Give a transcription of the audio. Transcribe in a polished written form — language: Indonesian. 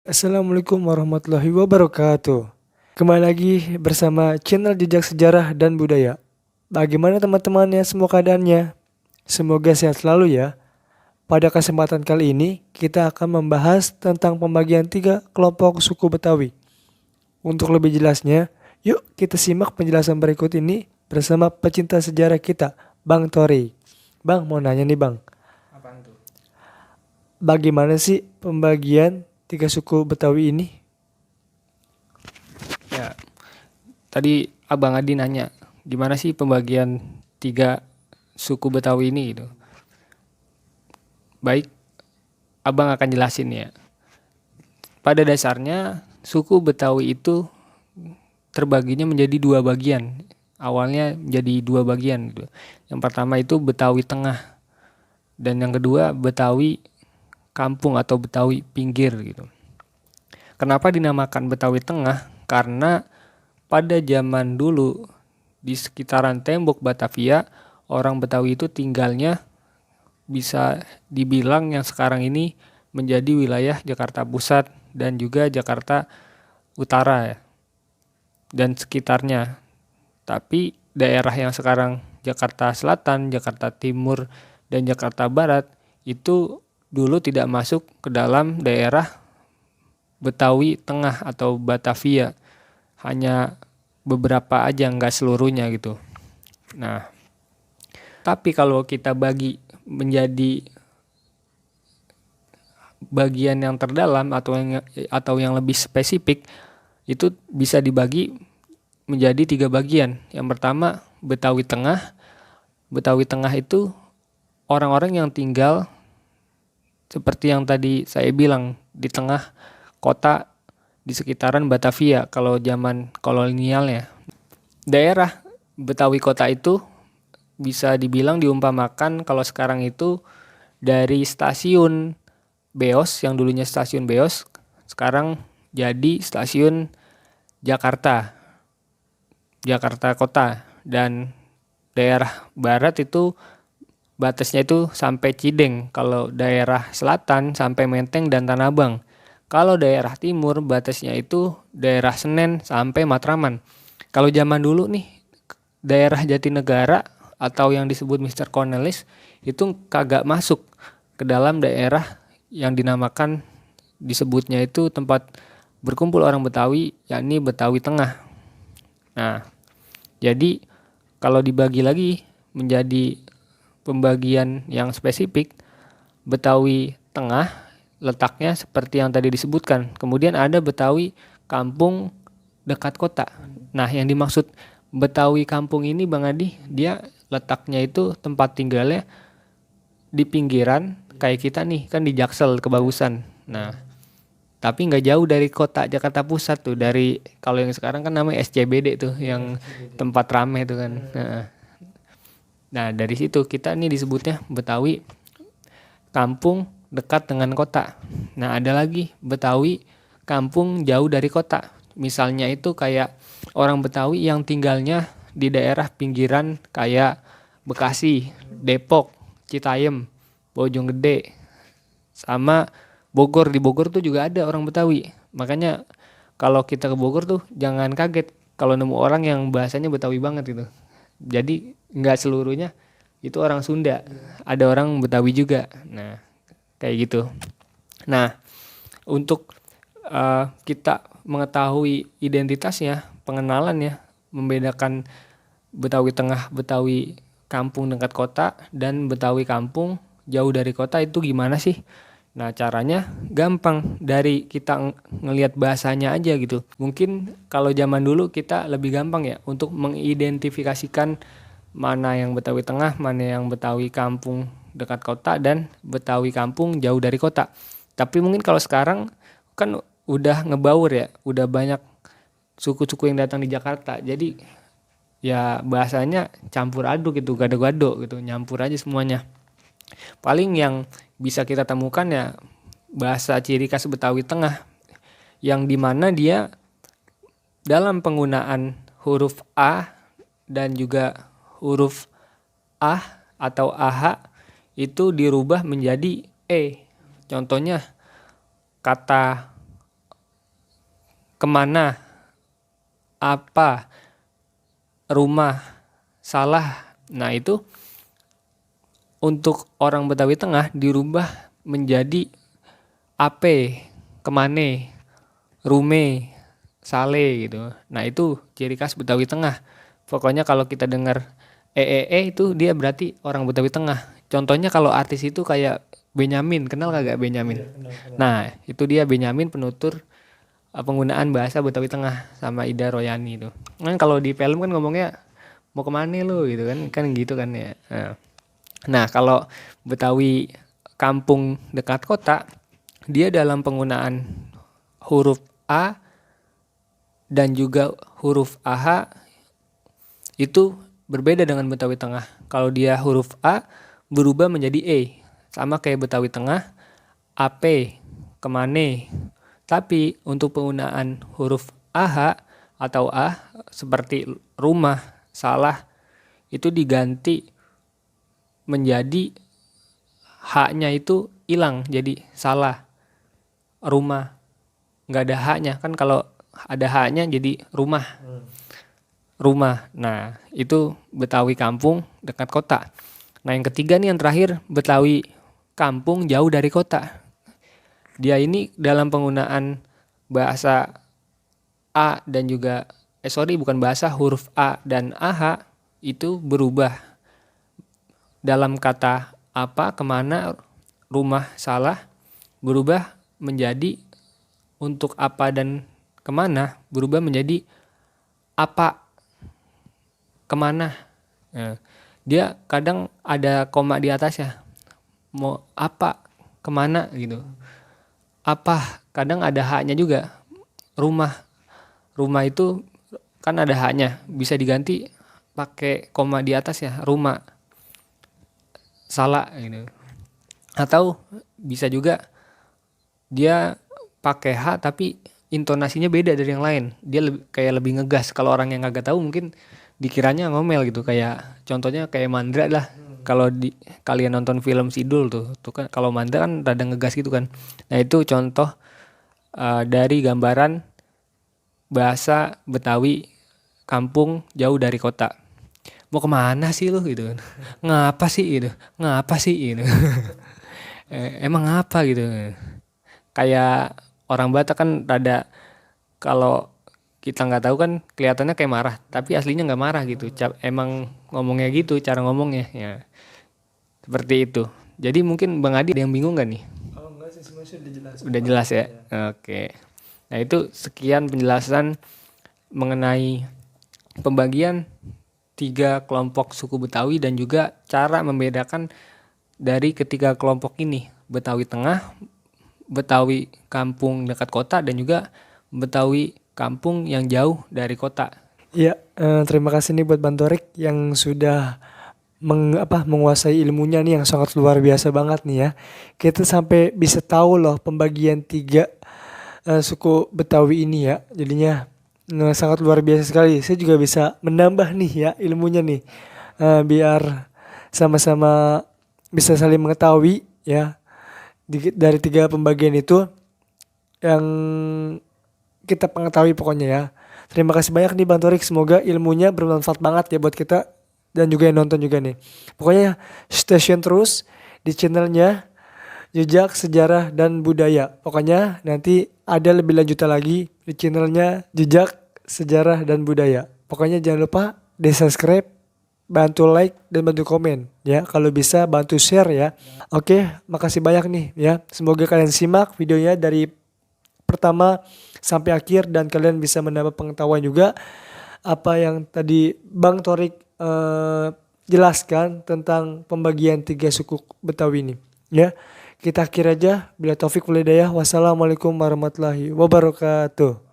Assalamualaikum warahmatullahi wabarakatuh. Kembali lagi bersama channel Jejak Sejarah dan Budaya. Bagaimana teman-temannya semua keadaannya? Semoga sehat selalu ya. Pada kesempatan kali ini kita akan membahas tentang pembagian 3 kelompok suku Betawi. Untuk lebih jelasnya, yuk kita simak penjelasan berikut ini bersama pecinta sejarah kita, Bang Tori. Bang, mau nanya nih Bang, Apaan tuh? bagaimana sih pembagian 3 suku Betawi ini? Ya, tadi Abang Adi nanya, gimana sih pembagian 3 suku Betawi ini gitu. Baik, Abang akan jelasin ya. Pada dasarnya, suku Betawi itu terbaginya menjadi 2 bagian. Awalnya menjadi 2 bagian gitu. Yang pertama itu Betawi Tengah dan yang kedua Betawi Kampung atau Betawi Pinggir gitu. Kenapa dinamakan Betawi Tengah? Karena pada zaman dulu di sekitaran tembok Batavia, orang Betawi itu tinggalnya bisa dibilang yang sekarang ini menjadi wilayah Jakarta Pusat dan juga Jakarta Utara ya, dan sekitarnya. Tapi daerah yang sekarang Jakarta Selatan, Jakarta Timur, dan Jakarta Barat itu dulu tidak masuk ke dalam daerah Betawi Tengah atau Batavia. Hanya beberapa aja, nggak seluruhnya gitu. Nah, tapi kalau kita bagi menjadi bagian yang terdalam atau yang lebih spesifik, itu bisa dibagi menjadi 3 bagian. Yang pertama Betawi Tengah. Betawi Tengah itu orang-orang yang tinggal seperti yang tadi saya bilang di tengah kota di sekitaran Batavia kalau zaman kolonialnya. Daerah Betawi kota itu bisa dibilang diumpamakan kalau sekarang itu dari stasiun Beos yang dulunya stasiun Beos sekarang jadi stasiun Jakarta Kota, dan daerah barat itu batasnya itu sampai Cideng, kalau daerah selatan sampai Menteng dan Tanah Abang. Kalau daerah timur batasnya itu daerah Senen sampai Matraman. Kalau zaman dulu nih daerah Jatinegara atau yang disebut Mister Cornelis itu kagak masuk ke dalam daerah yang dinamakan disebutnya itu tempat berkumpul orang Betawi, yakni Betawi Tengah. Nah, jadi kalau dibagi lagi menjadi pembagian yang spesifik, Betawi Tengah letaknya seperti yang tadi disebutkan. Kemudian ada Betawi Kampung dekat kota. Nah, yang dimaksud Betawi Kampung ini Bang Adi, dia letaknya itu tempat tinggalnya di pinggiran kayak kita nih, kan di Jaksel Kebagusan. Nah, tapi nggak jauh dari kota Jakarta Pusat tuh, dari kalau yang sekarang kan namanya SCBD tuh, yang tempat rame tuh kan. Nah, dari situ kita nih disebutnya Betawi Kampung dekat dengan kota. Nah, ada lagi Betawi Kampung jauh dari kota. Misalnya itu kayak orang Betawi yang tinggalnya di daerah pinggiran kayak Bekasi, Depok, Citayam, Bojonggede, sama Bogor. Di Bogor tuh juga ada orang Betawi. Makanya kalau kita ke Bogor tuh jangan kaget kalau nemu orang yang bahasanya Betawi banget gitu. Jadi nggak seluruhnya itu orang Sunda, ada orang Betawi juga. Nah, kayak gitu. Nah, untuk kita mengetahui identitasnya, pengenalannya, membedakan Betawi Tengah, Betawi Kampung dekat kota, dan Betawi Kampung jauh dari kota itu gimana sih? Nah, caranya gampang, dari kita ngelihat bahasanya aja gitu. Mungkin kalau zaman dulu kita lebih gampang ya untuk mengidentifikasikan mana yang Betawi Tengah, mana yang Betawi Kampung dekat kota, dan Betawi Kampung jauh dari kota. Tapi mungkin kalau sekarang kan udah ngebaur ya, udah banyak suku-suku yang datang di Jakarta. Jadi ya bahasanya campur aduk gitu, gado-gado gitu, nyampur aja semuanya. Paling yang bisa kita temukan ya bahasa ciri khas Betawi Tengah, yang dimana dia dalam penggunaan huruf A dan juga huruf A atau AH itu dirubah menjadi E. Contohnya kata kemana, apa, rumah, salah. Nah itu untuk orang Betawi Tengah dirubah menjadi ape, kemane, rume, sale gitu. Nah itu ciri khas Betawi Tengah. Pokoknya kalau kita dengar itu dia berarti orang Betawi Tengah. Contohnya kalau artis itu kayak Benyamin, kenal kagak Benyamin? Nah itu dia Benyamin penutur penggunaan bahasa Betawi Tengah sama Ida Royani itu. Kan kalau di film kan ngomongnya mau kemana lu gitu kan gitu kan ya. Nah kalau Betawi kampung dekat kota, dia dalam penggunaan huruf A dan juga huruf AH itu berbeda dengan Betawi Tengah. Kalau dia huruf A berubah menjadi E, sama kayak Betawi Tengah, AP, kemane. Tapi untuk penggunaan huruf AH atau A seperti rumah, salah, itu diganti menjadi H-nya itu hilang jadi salah, rumah. Nggak ada H-nya kan, kalau ada H-nya jadi rumah. Nah itu Betawi kampung dekat kota. Nah yang ketiga nih, yang terakhir, Betawi kampung jauh dari kota. Dia ini dalam penggunaan bahasa A dan juga bukan bahasa, huruf A dan AH itu berubah dalam kata apa, kemana, rumah, salah, berubah menjadi untuk apa dan kemana berubah menjadi apa, kemana. Nah, dia kadang ada koma di atasnya, mau apa, kemana gitu. Apa, kadang ada haknya juga. Rumah itu kan ada haknya, bisa diganti pakai koma di atas ya, rumah, salah gitu. Atau bisa juga dia pakai H tapi intonasinya beda dari yang lain. Dia kayak lebih ngegas. Kalau orang yang kagak tahu mungkin dikiranya ngomel gitu. Kayak contohnya kayak Mandra lah. Kalau kalian nonton film Sidul tuh kan kalau Mandra kan rada ngegas gitu kan. Nah itu contoh dari gambaran bahasa Betawi kampung jauh dari kota. Mau kemana sih lu gitu kan? Ngapa sih gitu? Ngapa sih gitu? Emang apa gitu? Kayak orang Batak kan rada, kalau kita nggak tahu kan kelihatannya kayak marah, tapi aslinya nggak marah gitu. Emang ngomongnya gitu, cara ngomongnya ya seperti itu. Jadi mungkin Bang Adi ada yang bingung nggak nih? Oh enggak sih, semuanya sudah jelas. Udah jelas ya? Oke. Nah itu sekian penjelasan mengenai pembagian 3 kelompok suku Betawi dan juga cara membedakan dari ketiga kelompok ini, Betawi Tengah, Betawi kampung dekat kota, dan juga Betawi kampung yang jauh dari kota. Iya, terima kasih nih buat Bang Torik yang sudah menguasai ilmunya nih yang sangat luar biasa banget nih ya. Kita sampai bisa tahu loh pembagian 3 suku Betawi ini ya. Jadinya sangat luar biasa sekali. Saya juga bisa menambah nih ya ilmunya nih. Biar sama-sama bisa saling mengetahui ya. Dari 3 pembagian itu yang kita mengetahui pokoknya ya. Terima kasih banyak nih Bang Torik. Semoga ilmunya bermanfaat banget ya buat kita dan juga yang nonton juga nih. Pokoknya stay tune terus di channelnya Jejak Sejarah dan Budaya. Pokoknya nanti ada lebih lanjutan lagi di channelnya Jejak Sejarah dan Budaya. Pokoknya jangan lupa di subscribe, bantu like dan bantu komen ya. Kalau bisa bantu share ya. Oke, makasih banyak nih ya. Semoga kalian simak videonya dari pertama sampai akhir dan kalian bisa menambah pengetahuan juga apa yang tadi Bang Torik jelaskan tentang pembagian 3 suku Betawi ini ya. Kita akhir aja, bila taufik wal hidayah. Wassalamualaikum warahmatullahi wabarakatuh.